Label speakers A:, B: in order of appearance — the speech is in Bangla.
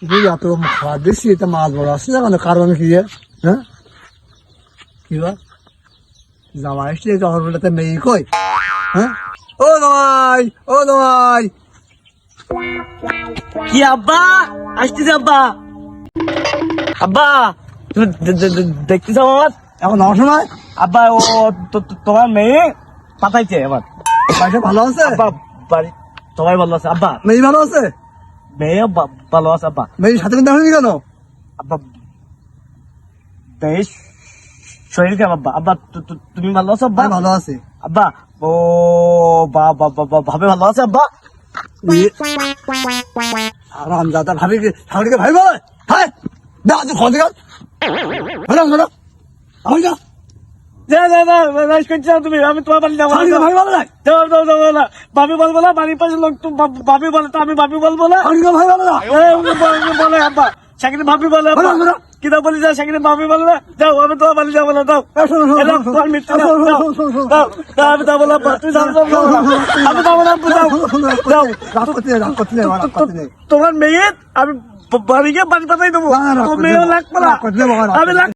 A: এত খারাপ দেখছি, এটা মাছ বড় আসছে না কেন? কারণ কি? হ্যাঁ, কি বা জামা আসছে আমার বেলাতে মেয়ে কই? হ্যাঁ, ও নয়, ও নয়।
B: কি আব্বা? আসতেছে আব্বা। আব্বা তুমি দেখতেছ আমার?
A: এখন আমার সময়
B: আব্বা ও তোমার মেয়ে পাঠাইছে আমার।
A: বাড়িতে ভালো আছে?
B: আব্বা বাড়ি সবাই ভালো আছে আব্বা।
A: মেয়ে ভালো আছে?
B: মেয়ে ভালো আছে আব্বা।
A: মেয়ের সাথে কিন্তু হয়নি কেন?
B: আব্বা বেশ শরীর খারাপ আব্বা। আব্বা তুমি ভালো আছো আব্বা?
A: ভালো আছে।
B: আব্বা ও ভাবে ভালো আছে আব্বা।
A: আরাম দাদা ভাবি ঠাকুরকে ভাই বলে হ্যাঁ দাদা তুই খোঁজ গেল আমি যা
B: তুমি আমি তোমার বাড়ি যাবো
A: ঠাকুরকে ভাই বলে না,
B: না ভাবি বলবো না, বাড়ির পাশে লোক তো ভাবি বলে, তো আমি ভাবি বলবো না।
A: ঠাকুরকে ভাই বলে না।
B: বলে আব্বা সেখানে ভাবি বলে কিনা বলি যা, সেখানে ভাবি বলে না। যাও আমি তোমার বাড়ি যাবো না, দাও তোমার মৃত্যু আমি যাবো না আব্বা, তুই যাবো আমি যাবো না, যাও
A: রাগ করতে নেই, রাগ করতে নেই, রাগ করতে নেই।
B: তোমার মেয়ে আমি বাড়ি গিয়ে বাড়ি পাঠাই দেবো, মেয়েও লাগবে না, আমি